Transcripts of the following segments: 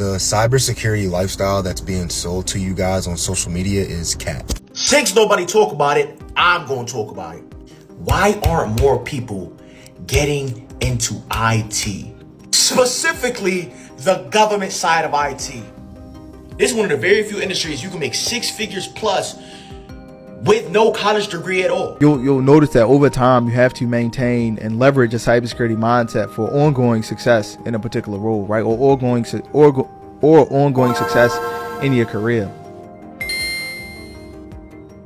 The cybersecurity lifestyle that's being sold to you guys on social media is cap. Since nobody talk about it, I'm going to talk about it. Why aren't more people getting into IT? Specifically, the government side of IT. This is one of the very few industries you can make 6 figures plus with no college degree at all. You'll notice that over time you have to maintain and leverage a cybersecurity mindset for ongoing success in a particular role, right? Or ongoing success in your career.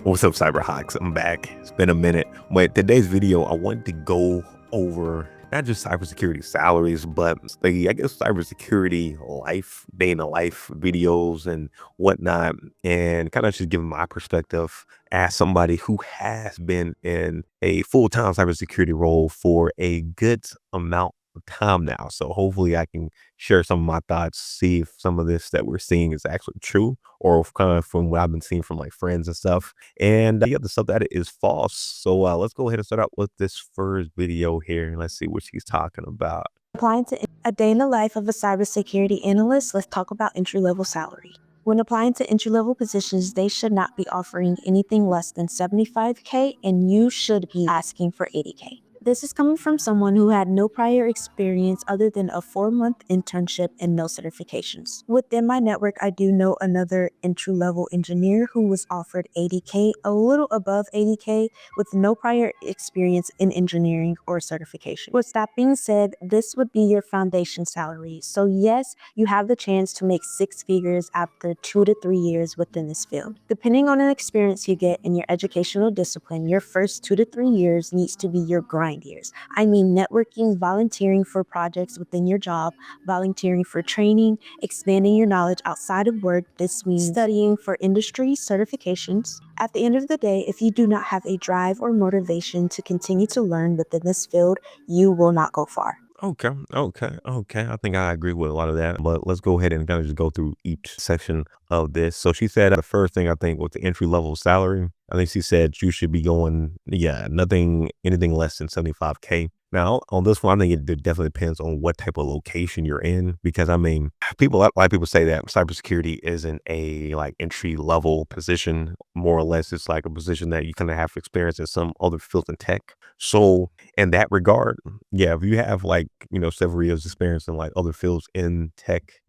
What's up, Cyberhawks? I'm back. It's been a minute, but today's video I wanted to go over not just cybersecurity salaries, but I guess cybersecurity life, day in the life videos and whatnot, and kind of just give my perspective as somebody who has been in a full-time cybersecurity role for a good amount of time now. So hopefully I can share some of my thoughts, see if some of this that we're seeing is actually true, or if kind of from what I've been seeing from like friends and stuff, and the other stuff that it is false. So let's go ahead and start out with this first video here, and let's see what she's talking about. Applying to a day in the life of a cybersecurity analyst, let's talk about entry-level salary. When applying to entry-level positions, they should not be offering anything less than $75K, and you should be asking for $80K. This is coming from someone who had no prior experience other than a 4-month internship and no certifications. Within my network, I do know another entry-level engineer who was offered $80K, a little above $80K, with no prior experience in engineering or certification. With that being said, this would be your foundation salary. So yes, you have the chance to make 6 figures after 2 to 3 years within this field. Depending on the experience you get in your educational discipline, your first 2 to 3 years needs to be your grind years. I mean networking, volunteering for projects within your job, volunteering for training, expanding your knowledge outside of work. This means studying for industry certifications. At the end of the day, if you do not have a drive or motivation to continue to learn within this field, you will not go far. Okay. I think I agree with a lot of that, but let's go ahead and kind of just go through each section of this. So she said the first thing I think was the entry level salary. I think she said you should be going, anything less than 75K. Now, on this one, I think it definitely depends on what type of location you're in, because I mean, a lot of people say that cybersecurity isn't a like entry level position. More or less, it's like a position that you kind of have experience in some other fields in tech. So in that regard, if you have like, several years experience in like other fields in tech,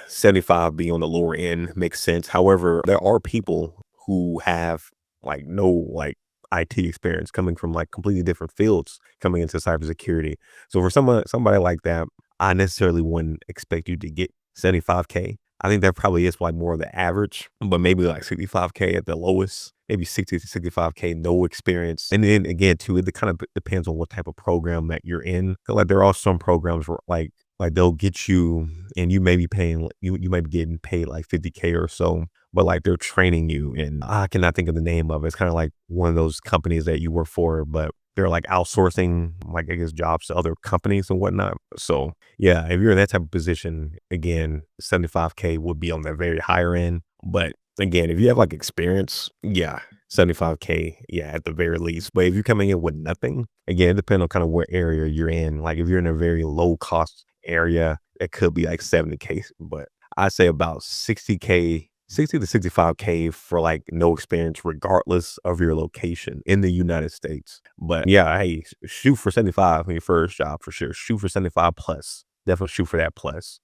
75 being on the lower end makes sense. However, there are people who have like no like IT experience coming from like completely different fields coming into cybersecurity. So for somebody like that, I necessarily wouldn't expect you to get 75K. I think that probably is like more of the average, but maybe like 65K at the lowest, maybe 60 to 65K, no experience. And then again, too, it kind of depends on what type of program that you're in. Like there are some programs where like they'll get you and you may be paying, you might be getting paid like 50K or so, but like they're training you, and I cannot think of the name of it. It's kind of like one of those companies that you work for, but they're like outsourcing, like I guess, jobs to other companies and whatnot. So if you're in that type of position, again, 75K would be on the very higher end. But again, if you have like experience, 75K, at the very least. But if you're coming in with nothing, again, it depends on kind of what area you're in. Like if you're in a very low cost area, it could be like 70K, but I'd say about 60 to 65K for like no experience, regardless of your location in the United States. But hey, shoot for 75 in your first job for sure. Shoot for 75 plus. Definitely shoot for that plus.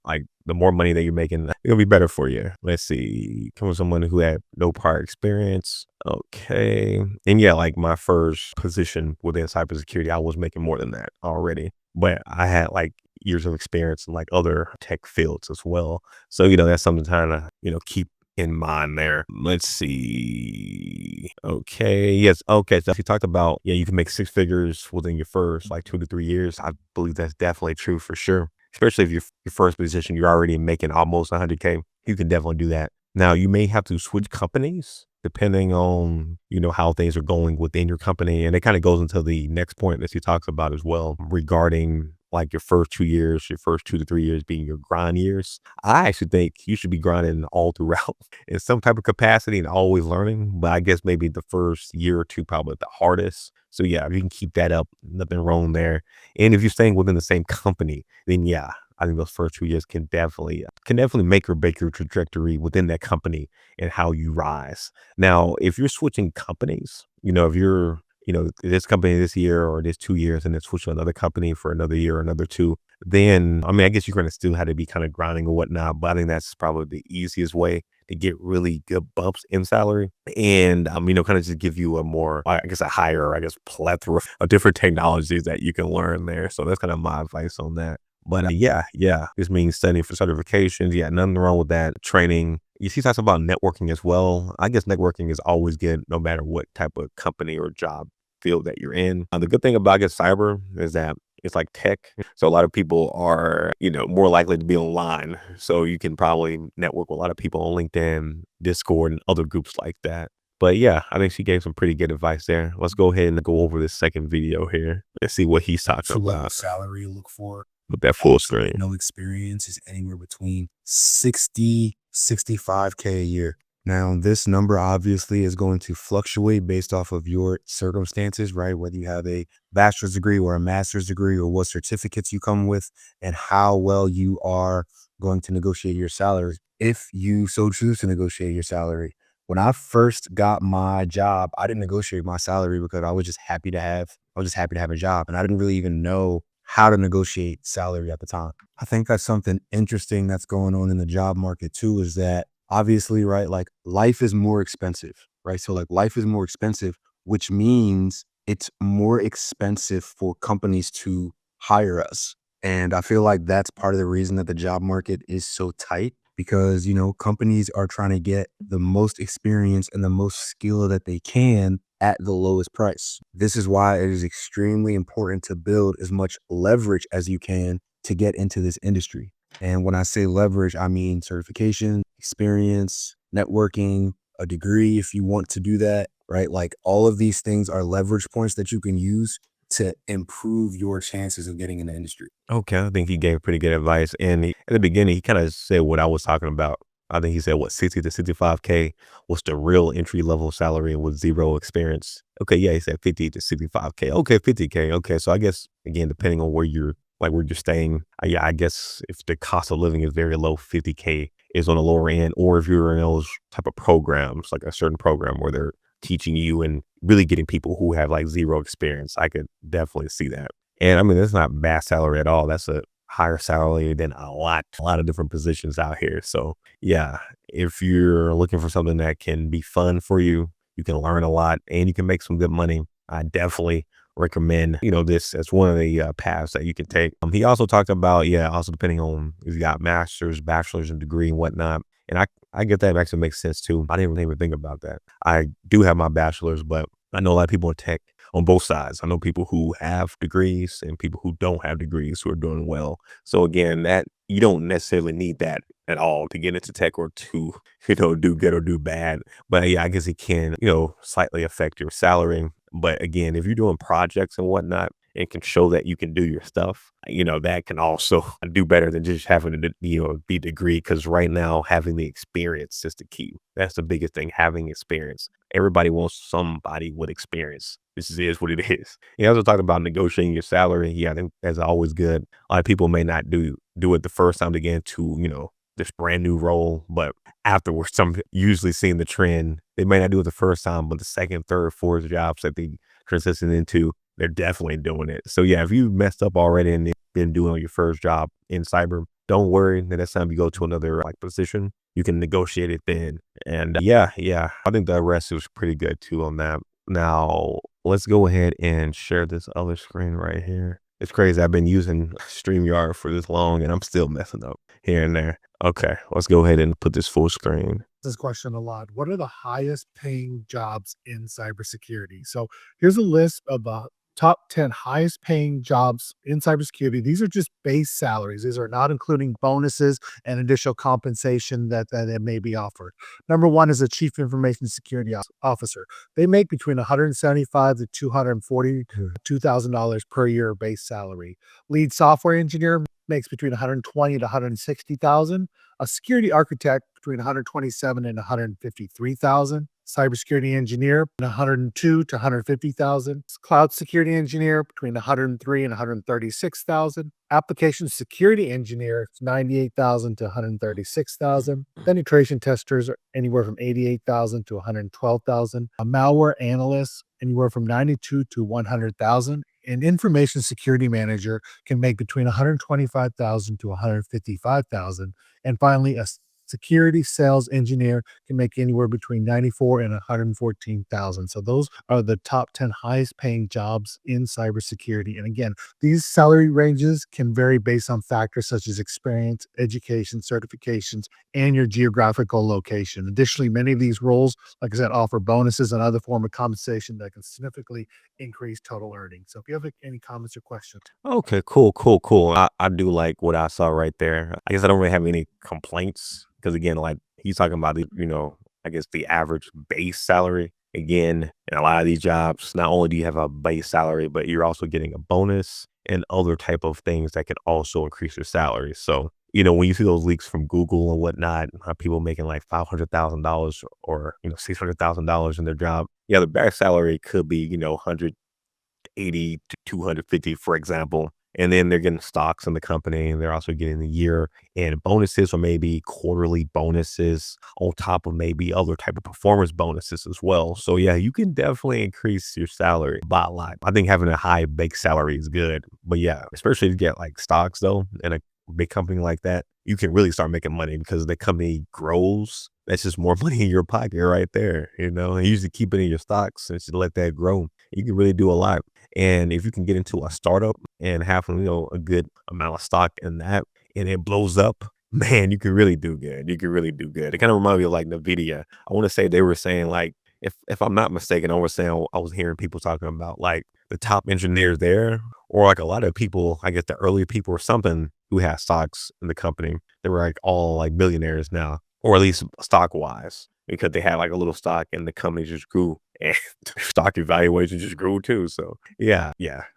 Like the more money that you're making, it'll be better for you. Let's see. Come from someone who had no prior experience. Okay. And like my first position within cybersecurity, I was making more than that already. But I had like years of experience in like other tech fields as well. So, that's something to kind of, keep in mind there. Let's see. Okay. Yes. Okay. So she talked about, you can make 6 figures within your first like 2 to 3 years. I believe that's definitely true for sure. Especially if your first position, you're already making almost 100K. You can definitely do that. Now you may have to switch companies depending on, how things are going within your company. And it kind of goes into the next point that she talks about as well regarding like your first 2 years, your first 2 to 3 years being your grind years. I actually think you should be grinding all throughout in some type of capacity and always learning. But I guess maybe the first year or two, probably the hardest. So if you can keep that up, nothing wrong there. And if you're staying within the same company, then I think those first 2 years can definitely make or break your trajectory within that company and how you rise. Now, if you're switching companies, if you're this company this year or this 2 years and then switch to another company for another year or another two, then I mean, I guess you're going to still have to be kind of grinding or whatnot. But I think that's probably the easiest way to get really good bumps in salary and, kind of just give you a more, I guess, a higher, I guess, plethora of different technologies that you can learn there. So that's kind of my advice on that. But yeah, this means studying for certifications. Yeah, nothing wrong with that. Training. You see, talks about networking as well. I guess networking is always good, no matter what type of company or job field that you're in. The good thing about, I guess, cyber is that it's like tech. So a lot of people are, more likely to be online. So you can probably network with a lot of people on LinkedIn, Discord, and other groups like that. But yeah, I think she gave some pretty good advice there. Let's go ahead and go over this second video here and see what he's talking True level about salary you look for. with that full screen. No experience is anywhere between 60, 65K a year. Now, this number obviously is going to fluctuate based off of your circumstances, right? Whether you have a bachelor's degree or a master's degree or what certificates you come with and how well you are going to negotiate your salary, if you so choose to negotiate your salary. When I first got my job, I didn't negotiate my salary because I was just happy to have a job. And I didn't really even know how to negotiate salary at the time. I think that's something interesting that's going on in the job market too, is that obviously, right, like life is more expensive, right? So like life is more expensive, which means it's more expensive for companies to hire us. And I feel like that's part of the reason that the job market is so tight because, companies are trying to get the most experience and the most skill that they can at the lowest price. This is why it is extremely important to build as much leverage as you can to get into this industry. And when I say leverage, I mean certification, experience, networking, a degree if you want to do that, right? Like all of these things are leverage points that you can use to improve your chances of getting in the industry. Okay, I think he gave pretty good advice. And at the beginning, he kind of said what I was talking about. I think he said, 60 to 65K was the real entry level salary and with zero experience. Okay, yeah, he said 50 to 65K. Okay, 50K. Okay, so I guess, again, depending on where you're staying, yeah, I guess if the cost of living is very low, 50K is on the lower end. Or if you're in those type of programs, like a certain program where they're teaching you and really getting people who have like zero experience, I could definitely see that. And I mean, that's not bad salary at all. That's a higher salary than a lot of different positions out here. So yeah, if you're looking for something that can be fun for you, you can learn a lot and you can make some good money, I definitely recommend, this as one of the paths that you can take. He also talked about, also depending on if you got master's, bachelor's and degree and whatnot. And I get that actually makes sense too. I didn't even think about that. I do have my bachelor's, but I know a lot of people in tech on both sides. I know people who have degrees and people who don't have degrees who are doing well. So again, that you don't necessarily need that at all to get into tech or to, do good or do bad. But yeah, I guess it can, slightly affect your salary. But again, if you're doing projects and whatnot and can show that you can do your stuff, that can also do better than just having to, be degree. Because right now, having the experience is the key. That's the biggest thing, having experience. Everybody wants somebody with experience. This is what it is. You also talked about negotiating your salary. Yeah, I think that's always good. A lot of people may not do it the first time they get into, this brand new role, but afterwards, some usually seeing the trend. They may not do it the first time, but the second, third, fourth jobs that they transition into, they're definitely doing it. So yeah, if you messed up already and been doing your first job in cyber, don't worry. The next time you go to another position, you can negotiate it then. And yeah, I think the rest was pretty good too on that. Now let's go ahead and share this other screen right here. It's crazy. I've been using StreamYard for this long and I'm still messing up here and there. Okay, let's go ahead and put this full screen. This question a lot. What are the highest paying jobs in cybersecurity? So here's a list of the top 10 highest paying jobs in cybersecurity. These are just base salaries. These are not including bonuses and additional compensation that it may be offered. Number one is a chief information security officer. They make between $175 to $242,000 per year base salary. Lead software engineer makes between 120 to 160,000. A security architect between 127 and 153,000. Cybersecurity engineer, 102 to 150,000. Cloud security engineer, between 103 and 136,000. Application security engineer, 98,000 to 136,000. Penetration testers are anywhere from 88,000 to 112,000. A malware analyst, anywhere from 92 to 100,000. An information security manager can make between 125,000 to 155,000. And finally, a security sales engineer can make anywhere between 94 and 114,000. So those are the top 10 highest paying jobs in cybersecurity. And again, these salary ranges can vary based on factors such as experience, education, certifications, and your geographical location. Additionally, many of these roles, like I said, offer bonuses and other form of compensation that can significantly increase total earnings. So if you have any comments or questions. Okay, cool. I do like what I saw right there. I guess I don't really have any complaints because again, like he's talking about I guess the average base salary. Again, in a lot of these jobs, not only do you have a base salary, but you're also getting a bonus and other type of things that can also increase your salary. So, when you see those leaks from Google and whatnot, people making like $500,000 or, $600,000 in their job. Yeah, the base salary could be, 180 to 250, for example. And then they're getting stocks in the company and they're also getting the year and bonuses or maybe quarterly bonuses on top of maybe other type of performance bonuses as well. So yeah, you can definitely increase your salary by a lot. I think having a high base salary is good, but yeah, especially to get like stocks though in a big company like that, you can really start making money because the company grows. That's just more money in your pocket right there, and usually keep it in your stocks and just let that grow. You can really do a lot. And if you can get into a startup and have, a good amount of stock in that and it blows up, man, you can really do good. You can really do good. It kind of reminds me of like NVIDIA. I want to say they were saying like, if I'm not mistaken, I was hearing people talking about like the top engineers there, or like a lot of people, I guess the early people or something who had stocks in the company. They were like all like billionaires now, or at least stock wise, because they had like a little stock and the company just grew and stock evaluation just grew too. So yeah.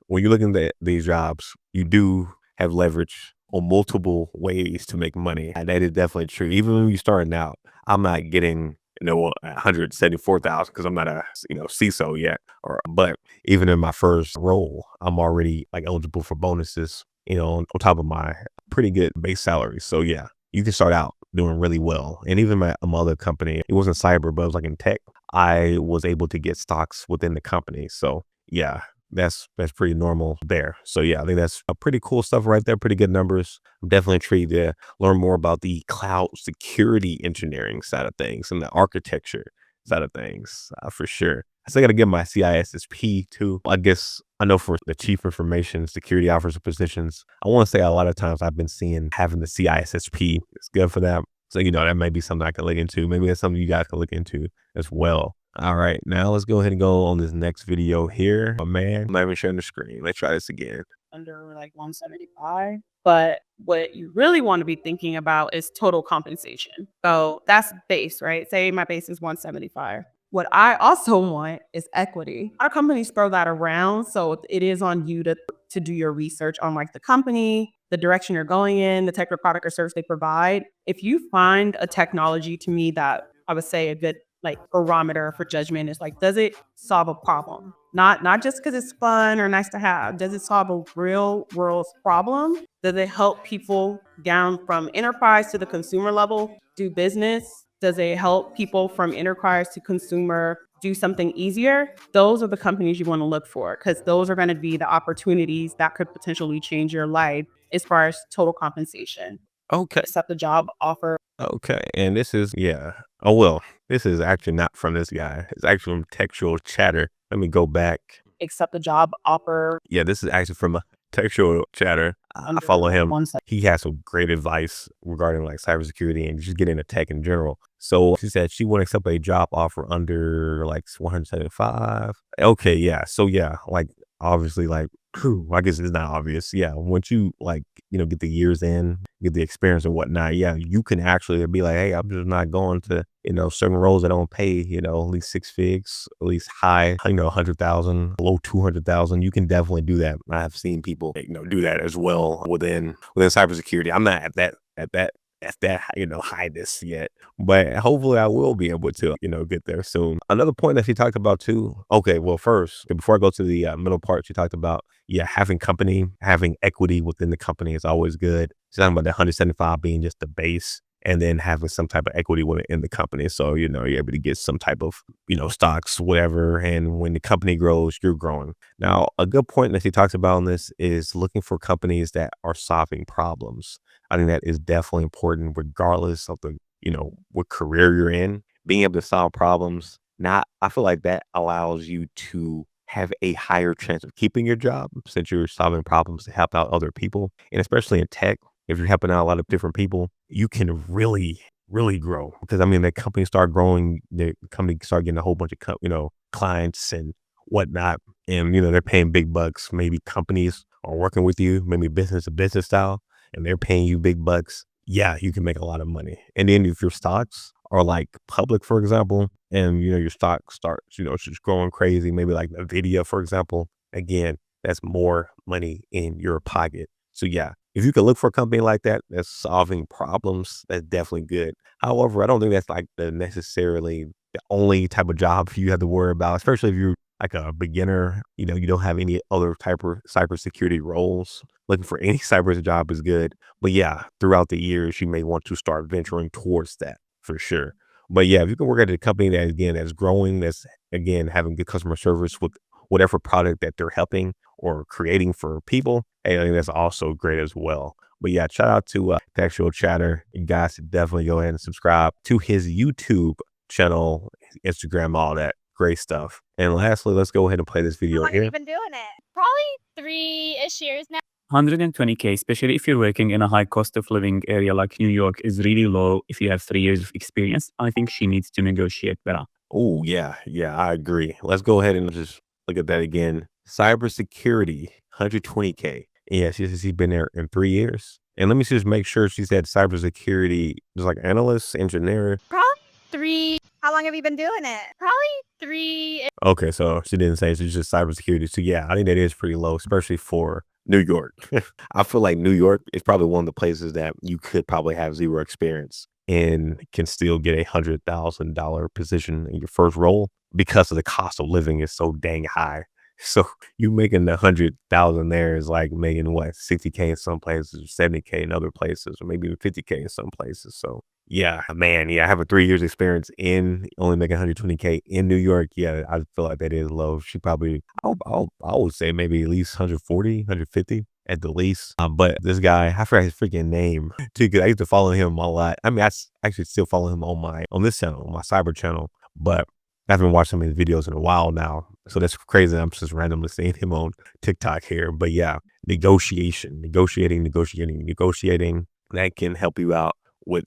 When you're looking at these jobs, you do have leverage on multiple ways to make money. And that is definitely true. Even when you're starting out, I'm not getting 174,000 because I'm not a CISO yet. But even in my first role, I'm already like eligible for bonuses, on top of my pretty good base salary. So yeah, you can start out doing really well. And even my other company, it wasn't cyber, but it was like in tech. I was able to get stocks within the company. So yeah, that's pretty normal there. So yeah, I think that's a pretty cool stuff right there. Pretty good numbers. I'm definitely intrigued to learn more about the cloud security engineering side of things and the architecture side of things for sure. I still got to get my CISSP too. I guess I know for the chief information security officer positions, I want to say a lot of times I've been seeing having the CISSP is good for that. So, that may be something I can look into. Maybe that's something you guys can look into as well. All right, now let's go ahead and go on this next video here. Oh man, I'm not even sharing the screen. Let's try this again. Under like 175. But what you really want to be thinking about is total compensation. So that's base, right? Say my base is 175. What I also want is equity. Our companies throw that around. So it is on you to do your research on like the company, the direction you're going in, the type of product or service they provide. If you find a technology to me that I would say a good like barometer for judgment is like, does it solve a problem? Not just because it's fun or nice to have. Does it solve a real world problem? Does it help people down from enterprise to the consumer level do business? Does it help people from enterprise to consumer do something easier? Those are the companies you want to look for because those are going to be the opportunities that could potentially change your life as far as total compensation. Okay. Accept the job offer. Okay. And this is, yeah. Oh, well, this is actually not from this guy. It's actually from Textual Chatter. Let me go back. Accept the job offer. Yeah, this is actually from a Textual Chatter. I follow him. He has some great advice regarding like cybersecurity and just getting into tech in general. So she said she wouldn't accept a job offer under like 175. Okay, yeah. So yeah, like obviously like I guess it's not obvious. Yeah, once you like, get the years in, get the experience and whatnot, yeah, you can actually be like, hey, I'm just not going to, certain roles that don't pay, at least 6 figs, at least high, 100,000, low 200,000. You can definitely do that. I have seen people, do that as well within cybersecurity. I'm not at that at that, highness yet, but hopefully I will be able to, get there soon. Another point that she talked about too. Okay, well, first, before I go to the middle part, she talked about, yeah, having equity within the company is always good. She's talking about the 175 being just the base, and then having some type of equity within the company. So, you're able to get some type of, stocks, whatever. And when the company grows, you're growing. Now, a good point that she talks about in this is looking for companies that are solving problems. I think that is definitely important, regardless of the, what career you're in. Being able to solve problems, I feel like that allows you to have a higher chance of keeping your job since you're solving problems to help out other people. And especially in tech, if you're helping out a lot of different people, you can really, really grow. Because I mean, the company start growing, the company start getting a whole bunch of, clients and whatnot. And, they're paying big bucks. Maybe companies are working with you, maybe business to business style, and they're paying you big bucks. Yeah, you can make a lot of money. And then if your stocks are like public, for example, and your stock starts, just growing crazy, maybe like Nvidia, for example, again, that's more money in your pocket. So yeah, if you can look for a company like that that's solving problems, that's definitely good. However, I don't think that's like the necessarily the only type of job you have to worry about, especially if you're like a beginner, you don't have any other type of cybersecurity roles. Looking for any cyber job is good. But yeah, throughout the years, you may want to start venturing towards that for sure. But yeah, if you can work at a company that again that's growing, that's again having good customer service with whatever product that they're helping or creating for people, hey, I think that's also great as well. But yeah, shout out to Textual Chatter. You guys should definitely go ahead and subscribe to his YouTube channel, Instagram, all that great stuff. And lastly, let's go ahead and play this video long have you here. been doing it? Probably 3-ish years now. 120K, especially if you're working in a high cost of living area like New York, is really low if you have 3 years of experience. I think she needs to negotiate better. Oh, yeah. Yeah, I agree. Let's go ahead and just look at that again. Cybersecurity, 120K. Yeah, she says she's been there in 3 years. And let me just make sure she said cybersecurity, just like analyst, engineer. Probably 3. How long have you been doing it? Probably 3. Okay, so she didn't say she's just cybersecurity. So yeah, I think that is pretty low, especially for New York. I feel like New York is probably one of the places that you could probably have zero experience and can still get $100,000 position in your first role because of the cost of living is so dang high. So you making 100,000 there is like making what 60K in some places, 70K in other places, or maybe even 50K in some places. So yeah, man. Yeah, I have a 3 years experience in only making 120K in New York. Yeah, I feel like that is low. She probably, I would say maybe at least 140, 150 at the least. But this guy, I forgot his freaking name too, because I used to follow him a lot. I mean, actually still follow him on this channel, on my cyber channel, but I haven't watched some of his videos in a while now. So that's crazy. I'm just randomly seeing him on TikTok here. But yeah, negotiating. That can help you out with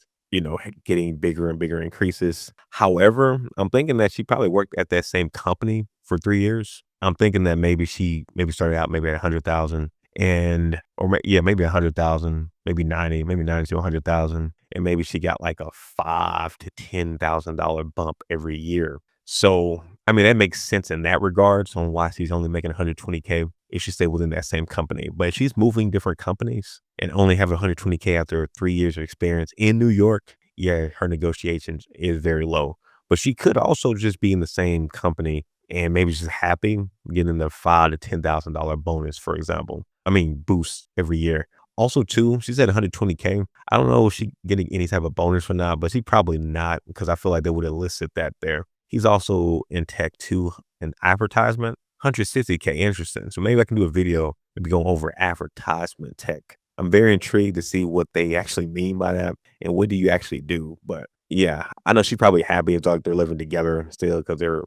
getting bigger and bigger increases. However, I'm thinking that she probably worked at that same company for 3 years. I'm thinking that maybe she started out maybe at 100,000 and maybe 100,000, maybe 90 to 100,000, and maybe she got like a $5,000 to $10,000 bump every year. So, I mean, that makes sense in that regards on why she's only making 120K if she stayed within that same company. But if she's moving different companies and only having 120K after 3 years of experience in New York, yeah, her negotiations is very low. But she could also just be in the same company and maybe just happy getting the $5,000 to $10,000 bonus, for example. I mean, boost every year. Also, too, she said 120K. I don't know if she getting any type of bonus or not, but she probably not because I feel like they would have listed that there. He's also in tech too, an advertisement, 160K. Interesting. So maybe I can do a video maybe going over advertisement tech. I'm very intrigued to see what they actually mean by that and what do you actually do. But yeah, I know she's probably happy it's like they're living together still because they're,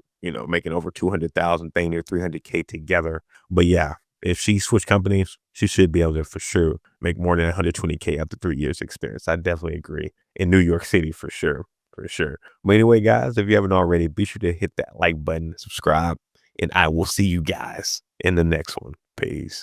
making over 200,000 thing near 300K together. But yeah, if she switched companies, she should be able to for sure make more than 120K after 3 years experience. I definitely agree. In New York City for sure. For sure. But anyway, guys, if you haven't already, be sure to hit that like button, subscribe, and I will see you guys in the next one. Peace.